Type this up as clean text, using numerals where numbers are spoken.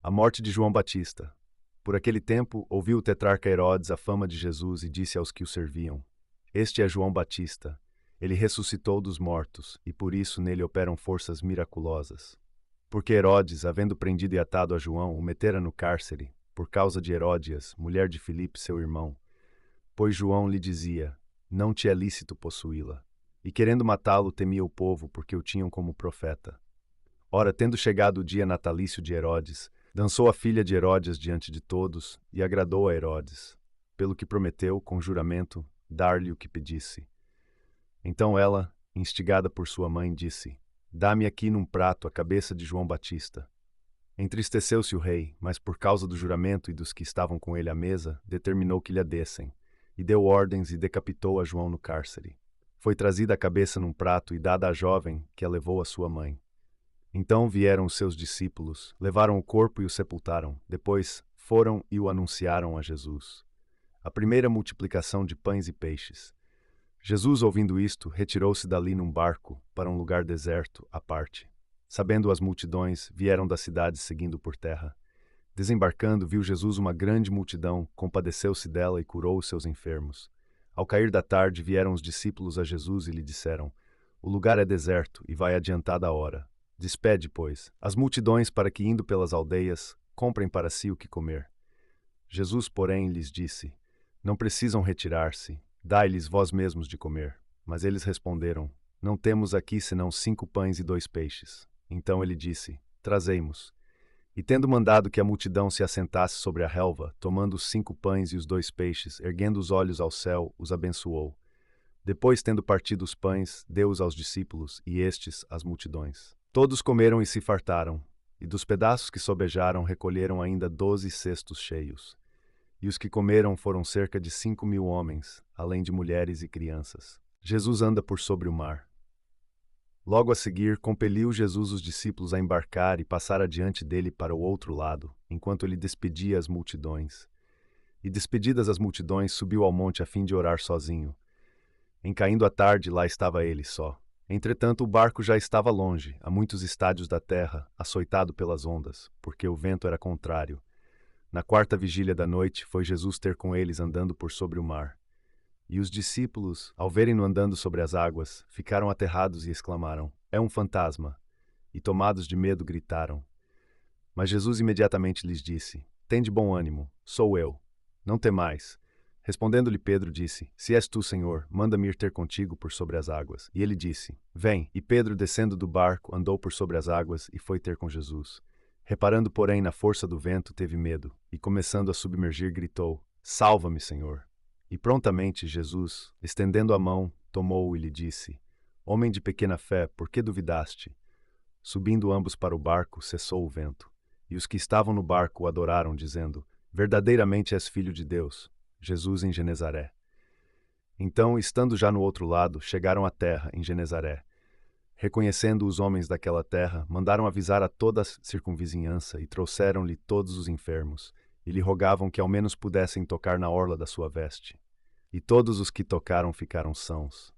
A morte de João Batista. Por aquele tempo, ouviu o tetrarca Herodes a fama de Jesus e disse aos que o serviam: Este é João Batista. Ele ressuscitou dos mortos, e por isso nele operam forças miraculosas. Porque Herodes, havendo prendido e atado a João, o metera no cárcere, por causa de Heródias, mulher de Filipe, seu irmão. Pois João lhe dizia: Não te é lícito possuí-la. E querendo matá-lo, temia o povo, porque o tinham como profeta. Ora, tendo chegado o dia natalício de Herodes, dançou a filha de Heródias diante de todos, e agradou a Herodes, pelo que prometeu, com juramento, dar-lhe o que pedisse. Então ela, instigada por sua mãe, disse: Dá-me aqui num prato a cabeça de João Batista. Entristeceu-se o rei, mas por causa do juramento e dos que estavam com ele à mesa, determinou que lhe a dessem, e deu ordens e decapitou a João no cárcere. Foi trazida a cabeça num prato e dada à jovem, que a levou à sua mãe. Então vieram os seus discípulos, levaram o corpo e o sepultaram. Depois foram e o anunciaram a Jesus. A primeira multiplicação de pães e peixes. Jesus, ouvindo isto, retirou-se dali num barco, para um lugar deserto, à parte. Sabendo as multidões, vieram das cidades seguindo por terra. Desembarcando, viu Jesus uma grande multidão, compadeceu-se dela e curou os seus enfermos. Ao cair da tarde, vieram os discípulos a Jesus e lhe disseram: O lugar é deserto e vai adiantada a hora. Despede, pois, as multidões para que, indo pelas aldeias, comprem para si o que comer. Jesus, porém, lhes disse: Não precisam retirar-se, dai-lhes vós mesmos de comer. Mas eles responderam: Não temos aqui senão 5 pães e 2 peixes. Então ele disse: Trazei-mos. E tendo mandado que a multidão se assentasse sobre a relva, tomando os 5 pães e os 2 peixes, erguendo os olhos ao céu, os abençoou. Depois, tendo partido os pães, deu-os aos discípulos, e estes às multidões. Todos comeram e se fartaram, e dos pedaços que sobejaram recolheram ainda 12 cestos cheios. E os que comeram foram cerca de 5.000 homens, além de mulheres e crianças. Jesus anda por sobre o mar. Logo a seguir, compeliu Jesus os discípulos a embarcar e passar adiante dele para o outro lado, enquanto ele despedia as multidões. E despedidas as multidões, subiu ao monte a fim de orar sozinho. Em caindo a tarde, lá estava ele só. Entretanto, o barco já estava longe, a muitos estádios da terra, açoitado pelas ondas, porque o vento era contrário. Na 4ª vigília da noite, foi Jesus ter com eles andando por sobre o mar. E os discípulos, ao verem-no andando sobre as águas, ficaram aterrados e exclamaram: É um fantasma! E tomados de medo, gritaram. Mas Jesus imediatamente lhes disse: Tende bom ânimo, sou eu. Não temais. Respondendo-lhe Pedro, disse: Se és tu, Senhor, manda-me ir ter contigo por sobre as águas. E ele disse: Vem. E Pedro, descendo do barco, andou por sobre as águas e foi ter com Jesus. Reparando, porém, na força do vento, teve medo, e começando a submergir, gritou: Salva-me, Senhor! E prontamente Jesus, estendendo a mão, tomou-o e lhe disse: Homem de pequena fé, por que duvidaste? Subindo ambos para o barco, cessou o vento. E os que estavam no barco o adoraram, dizendo: Verdadeiramente és filho de Deus. Jesus em Genezaré. Então, estando já no outro lado, chegaram à terra, em Genezaré. Reconhecendo os homens daquela terra, mandaram avisar a toda a circunvizinhança e trouxeram-lhe todos os enfermos, e lhe rogavam que ao menos pudessem tocar na orla da sua veste. E todos os que tocaram ficaram sãos.